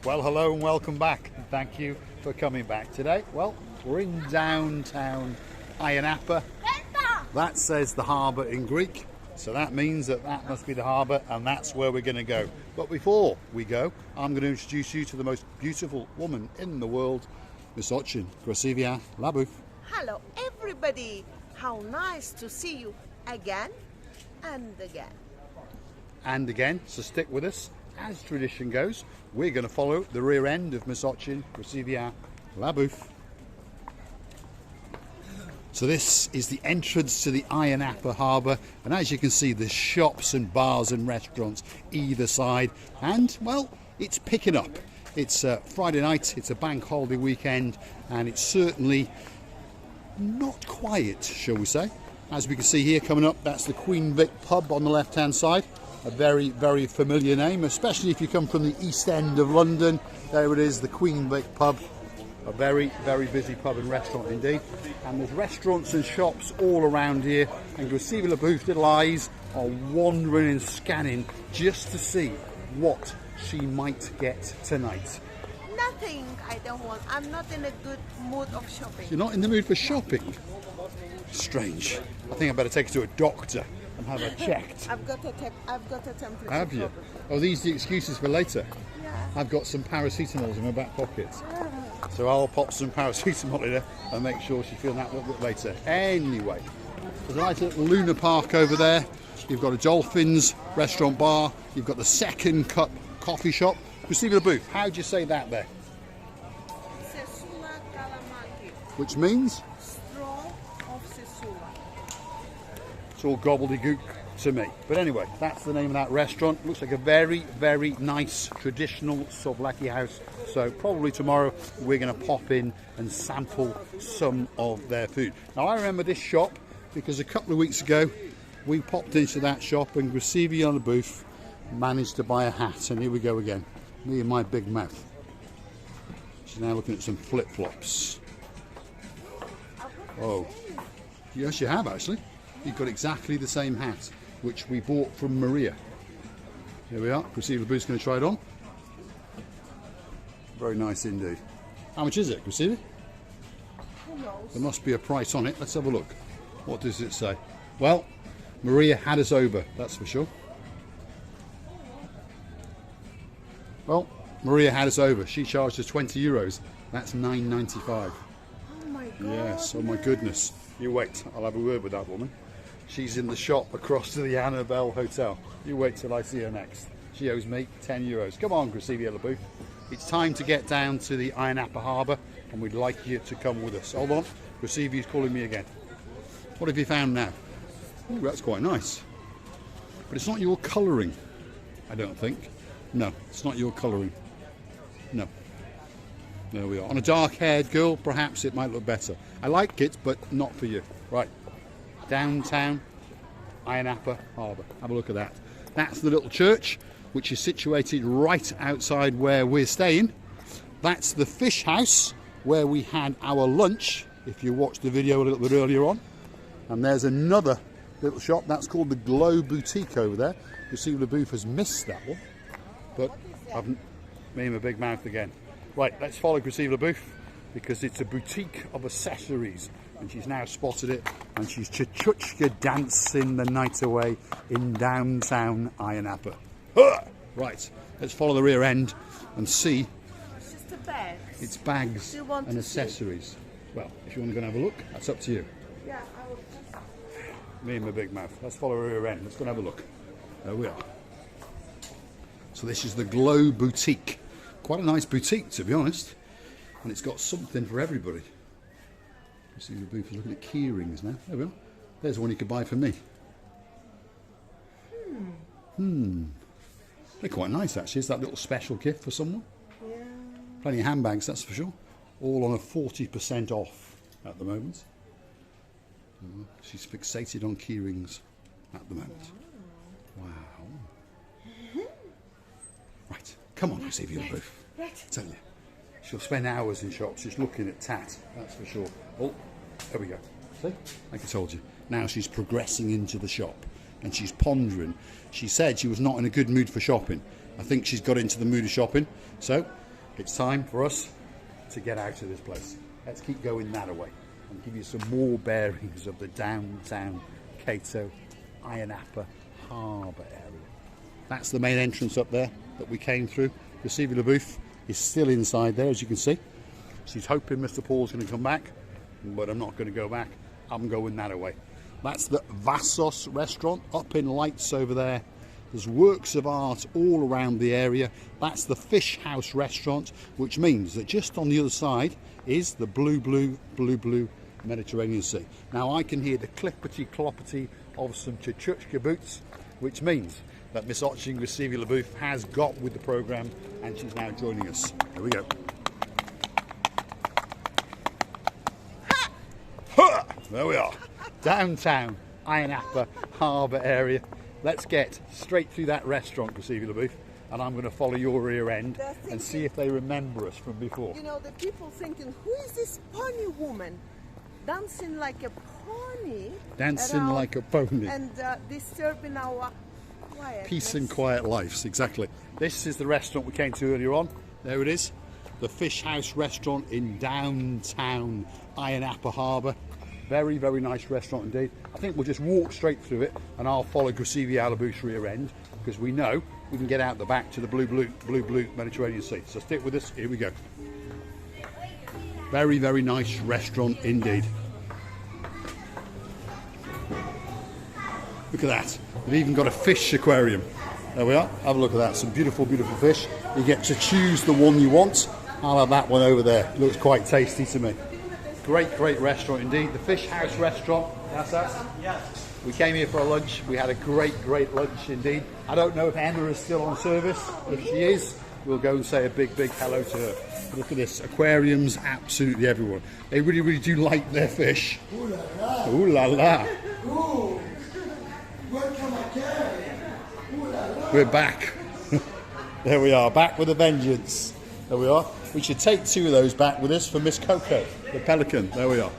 Well, hello and welcome back. Thank you for coming back today. Well, we're in downtown Ayia Napa. That says the harbour in Greek, so that means that must be the harbour, and that's where we're going to go. But before we go, I'm going to introduce you to the most beautiful woman in the world, Miss Ochin. Ayia Napa. Hello everybody, how nice to see you again and again. And again, so stick with us. As tradition goes, we're going to follow the rear end of Miss Ochin, Ayia Napa. So this is the entrance to the Ayia Napa Harbour, and as you can see, there's shops and bars and restaurants either side, and well, it's picking up. It's Friday night, it's a bank holiday weekend, and it's certainly not quiet, shall we say. As we can see here coming up, that's the Queen Vic pub on the left hand side. A very, very familiar name, especially if you come from the East End of London. There it is, the Queen Vic pub. A very, very busy pub and restaurant indeed. And there's restaurants and shops all around here. And Ayia Napa's little eyes are wandering and scanning just to see what she might get tonight. Nothing I don't want. I'm not in a good mood of shopping. You're not in the mood for shopping? Strange. I think I better take her to a doctor and have her checked. I've got a temperature. Have you? problem. Oh, these are the excuses for later. Yeah. I've got some paracetamols in my back pocket. So I'll pop some paracetamol in her and make sure she's feeling that a little bit later. Anyway, there's a nice little Luna Park over there. You've got a Dolphins restaurant bar. You've got the Second Cup coffee shop. Ayia Napa, how do you say that there? Sesula Kalamaki. Which means? Straw of Sesula. It's all gobbledygook to me. But anyway, that's the name of that restaurant. Looks like a very, very nice traditional souvlaki house. So probably tomorrow we're going to pop in and sample some of their food. Now I remember this shop because a couple of weeks ago we popped into that shop and Ayia Napa managed to buy a hat. And here we go again. Me and my big mouth. She's now looking at some flip-flops. Oh, yes you have actually. You've got exactly the same hat, which we bought from Maria. Here we are. Ayia Napa's going to try it on. Very nice indeed. How much is it, Ayia? Who knows? There must be a price on it. Let's have a look. What does it say? Well, Maria had us over, that's for sure. Well, Maria had us over. She charged us €20. That's £9.95. Oh my god. Yes, oh my goodness. You wait, I'll have a word with that woman. She's in the shop across to the Annabelle Hotel. You wait till I see her next. She owes me €10. Come on, Ayia Napa. It's time to get down to the Ayia Napa Harbour, and we'd like you to come with us. Hold on, Ayia's calling me again. What have you found now? Ooh, that's quite nice. But it's not your colouring, I don't think. No, it's not your colouring. No. There we are. On a dark-haired girl, perhaps it might look better. I like it, but not for you. Right. Downtown Ayia Napa Harbour. Have a look at that. That's the little church, which is situated right outside where we're staying. That's the fish house where we had our lunch, if you watched the video a little bit earlier on. And there's another little shop. That's called the Glow Boutique over there. Ayia Napa has missed that one. But I've me and my big mouth again. Right, let's follow Ayia Napa because it's a boutique of accessories, and she's now spotted it, and she's chuchuchka dancing the night away in downtown Ayia Napa. Right, let's follow the rear end and see. It's just a bag. It's bags and accessories. Well, if you want to go and have a look, that's up to you. Yeah, I will. Me and my big mouth. Let's follow the rear end. Let's go and have a look. There we are. So this is the Glow Boutique. Quite a nice boutique, to be honest. And it's got something for everybody. Ayia Napa is looking at key rings now. There we are. There's one you could buy for me. They're quite nice, actually. Is that a little special gift for someone? Yeah. Plenty of handbags, that's for sure. All on a 40% off at the moment. She's fixated on key rings at the moment. Wow. Right, come on, Ayia Napa. Right. I tell you, she'll spend hours in shops just looking at tat, that's for sure. Oh, there we go. See? Like I told you. Now she's progressing into the shop and she's pondering. She said she was not in a good mood for shopping. I think she's got into the mood of shopping. So it's time for us to get out of this place. Let's keep going that way and give you some more bearings of the downtown Cato Ayia Napa Harbour area. That's the main entrance up there that we came through. Grazivia LaBouffe is still inside there, as you can see. She's hoping Mr. Paul's going to come back, but I'm not going to go back. I'm going that way. That's the Vassos restaurant up in lights over there. There's works of art all around the area. That's the Fish House restaurant, which means that just on the other side is the blue Mediterranean Sea. Now I can hear the clippity-cloppity of some chuchuchka boots, which means that Miss Ayia Grazivia LaBouffe has got with the programme and she's now joining us. Here we go. Ha! There we are. Downtown Ayia Napa Harbour area. Let's get straight through that restaurant, Grazivia LaBouffe, and I'm going to follow your rear end and see if they remember us from before. You know, the people thinking, who is this pony woman dancing like a pony? Dancing like a pony. And disturbing our quiet. Peace and quiet lives, exactly. This is the restaurant we came to earlier on. There it is. The Fish House restaurant in downtown Ayia Napa Harbour. Very, very nice restaurant indeed. I think we'll just walk straight through it and I'll follow Grazivia LaBouffe's rear end because we know we can get out the back to the blue Mediterranean Sea. So stick with us, here we go. Very, very nice restaurant indeed. Look at that. They've even got a fish aquarium. There we are. Have a look at that. Some beautiful, beautiful fish. You get to choose the one you want. I'll have that one over there. Looks quite tasty to me. Great, great restaurant indeed. The Fish House restaurant. That's us. Yes. We came here for a lunch. We had a great, great lunch indeed. I don't know if Emma is still on service. If she is, we'll go and say a big, big hello to her. Look at this. Aquariums absolutely everywhere. They really, really do like their fish. Ooh la la. Ooh la la. Ooh. Welcome again. Ooh la la. We're back. There we are. Back with a vengeance. There we are. We should take two of those back with us for Miss Coco, the pelican. There we are.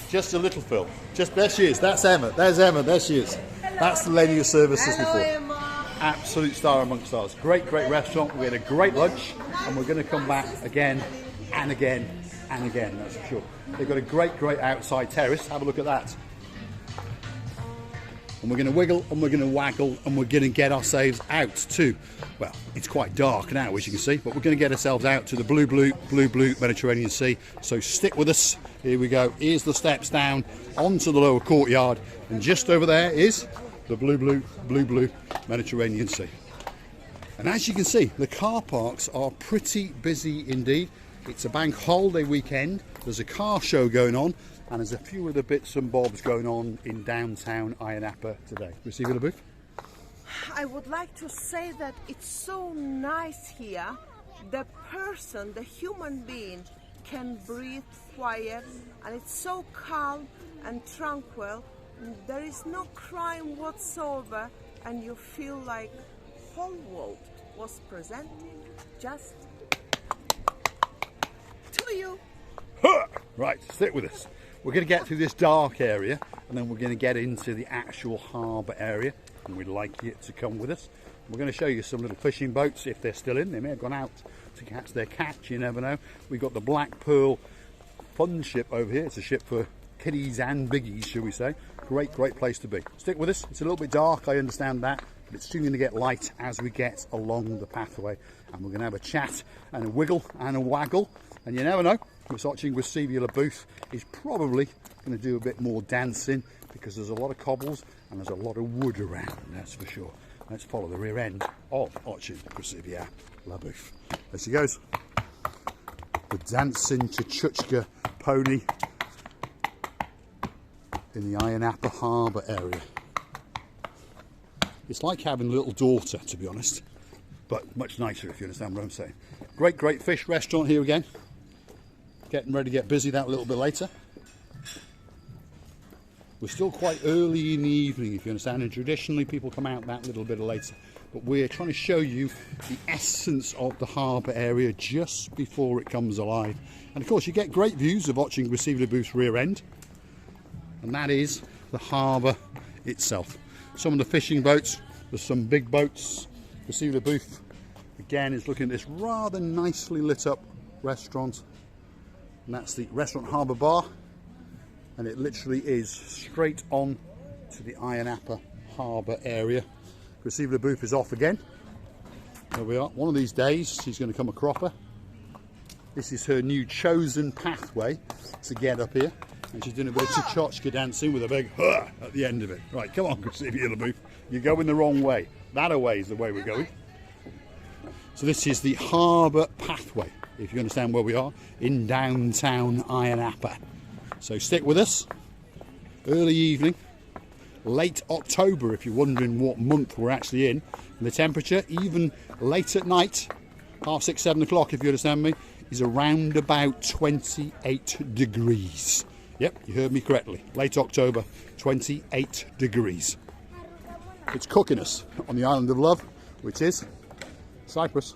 Just a little Phil. Just there she is. That's Emma. There's Emma. There she is. Hello. That's the lady who served us before. Emma. Absolute star amongst stars. Great, great restaurant. We had a great lunch, and we're going to come back again and again and again. That's for sure. They've got a great, great outside terrace. Have a look at that. And we're going to wiggle and we're going to waggle and we're going to get ourselves out to, well, it's quite dark now as you can see, but we're going to get ourselves out to the blue Mediterranean Sea. So stick with us. Here we go. Here's the steps down onto the lower courtyard, and just over there is the blue Mediterranean Sea. And as you can see, the car parks are pretty busy indeed. It's a bank holiday weekend. There's a car show going on. And there's a few other bits and bobs going on in downtown Ayia Napa today. Grazivia LaBouffe? I would like to say that it's so nice here. The person, the human being, can breathe quiet, and it's so calm and tranquil. There is no crime whatsoever, and you feel like whole world was presenting just to you. Right, stick with us. We're going to get through this dark area and then we're going to get into the actual harbour area, and we'd like you to come with us. We're going to show you some little fishing boats if they're still in. They may have gone out to catch their catch, you never know. We've got the Black Pearl fun ship over here. It's a ship for kiddies and biggies, shall we say. Great, great place to be. Stick with us. It's a little bit dark, I understand that, but it's soon going to get light as we get along the pathway, and we're going to have a chat and a wiggle and a waggle, and you never know. Miss Ayia Grazivia LaBouffe is probably going to do a bit more dancing because there's a lot of cobbles and there's a lot of wood around, that's for sure. Let's follow the rear end of Ayia Grazivia LaBouffe. There she goes. The dancing chuchuchka pony in the Ayia Napa Harbour area. It's like having a little daughter, to be honest, but much nicer if you understand what I'm saying. Great, great fish restaurant here again. Getting ready to get busy that a little bit later. We're still quite early in the evening, if you understand, and traditionally people come out that little bit later. But we're trying to show you the essence of the harbour area just before it comes alive. And of course you get great views of Ayia Grazivia LaBouffe's rear end, and that is the harbour itself. Some of the fishing boats, there's some big boats. Grazivia LaBouffe again is looking at this rather nicely lit up restaurant, and that's the Restaurant Harbour Bar, and it literally is straight on to the Ayia Napa Harbour area. Receiver booth is off again. There we are. One of these days she's going to come a cropper. This is her new chosen pathway to get up here, and she's doing a bit of tchotchke dancing with a big huh at the end of it. Right, come on, Receiver booth. You're going the wrong way. That away is the way we're going. So this is the Harbour Pathway, if you understand where we are, in downtown Ayia Napa. So stick with us. Early evening, late October if you're wondering what month we're actually in. And the temperature, even late at night, 6:30, 7 o'clock if you understand me, is around about 28 degrees. Yep, you heard me correctly. Late October, 28 degrees. It's cooking us on the island of love, which is Cyprus.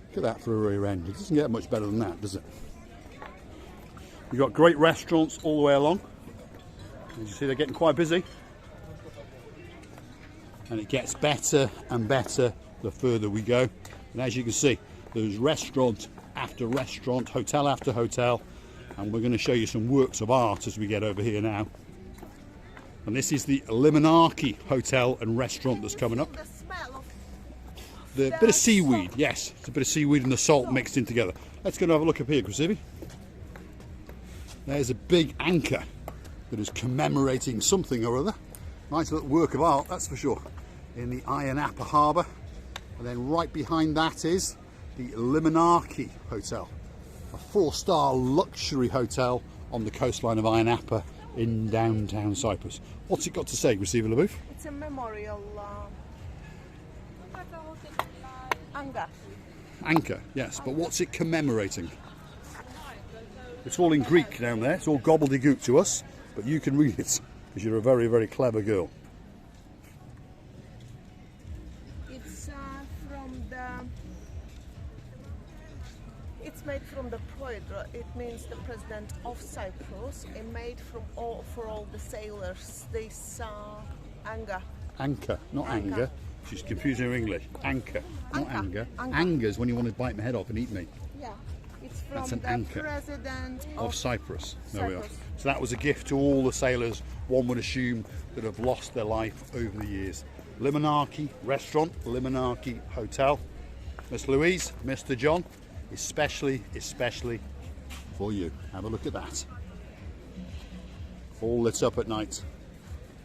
Look at that for a rear end. It doesn't get much better than that, does it? You've got great restaurants all the way along. As you see, they're getting quite busy. And it gets better and better the further we go. And as you can see, there's restaurant after restaurant, hotel after hotel. And we're going to show you some works of art as we get over here now. And this is the Limonarchy Hotel and Restaurant that's coming up. The smell of The bit of seaweed, yes. It's a bit of seaweed and the salt mixed in together. Let's go and have a look up here, Chrissy. There's a big anchor that is commemorating something or other. Nice little work of art, that's for sure. In the Ayia Napa Harbour. And then right behind that is the Limonarchy Hotel. A 4-star luxury hotel on the coastline of Ayia Napa in downtown Cyprus. What's it got to say, Receiver LaBouffe? it's a memorial anchor. Anchor, yes, but what's it commemorating? It's all in Greek down there, it's all gobbledygook to us, but you can read it because you're a very, very clever girl. It's it's made from the proedro. It means the president of Cyprus. It made from for all the sailors. This anchor. Anchor, not Anchor. anger. She's confusing her English. Anchor, not Anchor. anger. Anchor. Anger's when you want to bite my head off and eat me. Yeah, it's That's from an the anchor. president Of Cyprus. There we are. Cyprus. So that was a gift to all the sailors, one would assume, that have lost their life over the years. Limonarchy Restaurant, Limonarchy Hotel. Miss Louise, Mr. John, especially for you. Have a look at that. All lit up at night.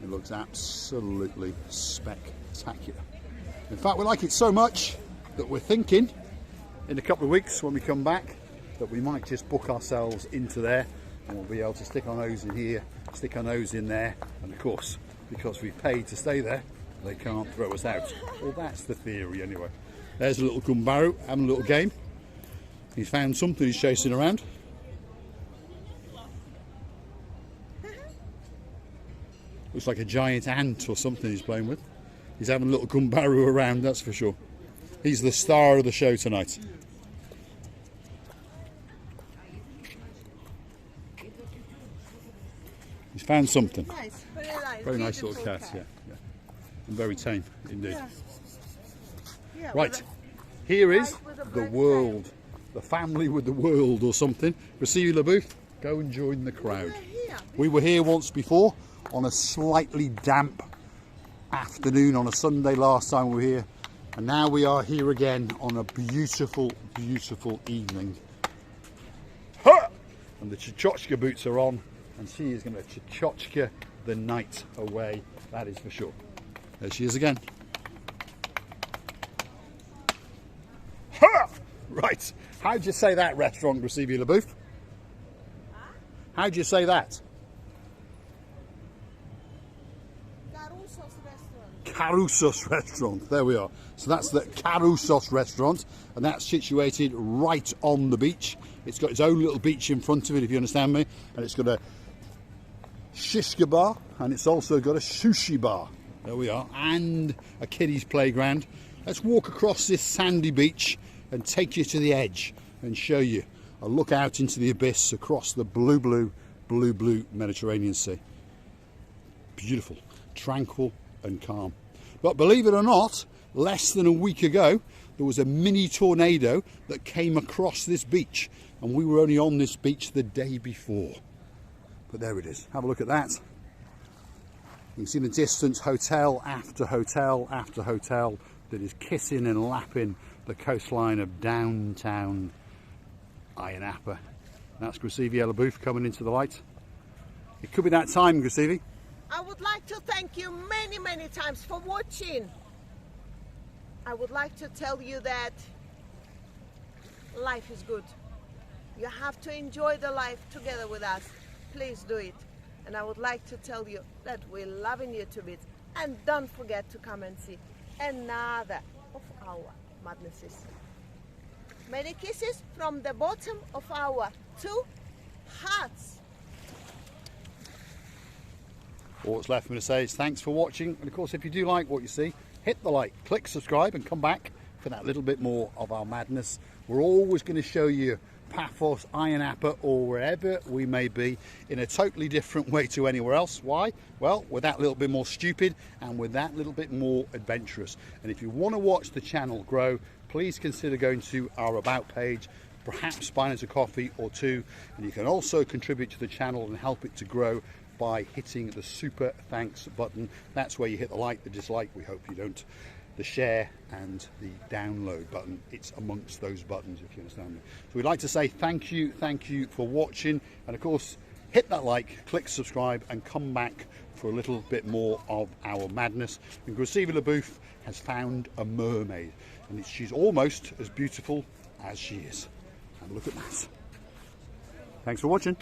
It looks absolutely spectacular. In fact, we like it so much that we're thinking in a couple of weeks when we come back that we might just book ourselves into there, and we'll be able to stick our nose in here, stick our nose in there, and of course, because we've paid to stay there, they can't throw us out. Well, that's the theory anyway. There's a little gumbaru having a little game. He's found something he's chasing around. Looks like a giant ant or something he's playing with. He's having a little gumbaru around, that's for sure. He's the star of the show tonight. He's found something. Nice, very nice. Very nice little beautiful cat, yeah. And very tame indeed. Yeah. Yeah, Right, with here is Right with a the black world. The family with the world or something. Receive LaBouffe, go and join the crowd. here. We were here once before on a slightly damp afternoon on a Sunday last time we were here, and now we are here again on a beautiful, beautiful evening. Ha! And the tchotchke boots are on, and she is going to tchotchke the night away, that is for sure. There she is again. Ha! Right, how'd you say that, restaurant, Receive LaBouffe? How'd you say that? Caroussos restaurant, there we are. So that's the Caroussos restaurant, and that's situated right on the beach. It's got its own little beach in front of it, if you understand me, and it's got a shishka bar, and it's also got a sushi bar. There we are, and a kiddies playground. Let's walk across this sandy beach and take you to the edge and show you a look out into the abyss across the blue Mediterranean Sea. Beautiful, tranquil and calm. But believe it or not, less than a week ago, there was a mini tornado that came across this beach, and we were only on this beach the day before. But there it is. Have a look at that. You can see in the distance hotel after hotel after hotel that is kissing and lapping the coastline of downtown Ayia Napa. That's Gracevia Labooth coming into the light. It could be that time, Gracevi. I would like to thank you many times for watching. I would like to tell you that life is good. You have to enjoy the life together with us. Please do it. And I would like to tell you that we're loving you to bits. And don't forget to come and see another of our madnesses. Many kisses from the bottom of our 2 hearts. All that's left for me to say is thanks for watching. And of course, if you do like what you see, hit the like, click subscribe, and come back for that little bit more of our madness. We're always going to show you Paphos, Ayia Napa, or wherever we may be in a totally different way to anywhere else. Why? Well, we're that little bit more stupid and we're that little bit more adventurous. And if you want to watch the channel grow, please consider going to our About page, perhaps buying us a coffee or two, and you can also contribute to the channel and help it to grow by hitting the super thanks button. That's where you hit the like, the dislike, we hope you don't, the share and the download button. It's amongst those buttons, if you understand me. So we'd like to say thank you for watching, and of course hit that like, click subscribe, and come back for a little bit more of our madness. And Gracevia Labooth has found a mermaid, and she's almost as beautiful as she is. Have a look at that. Thanks for watching.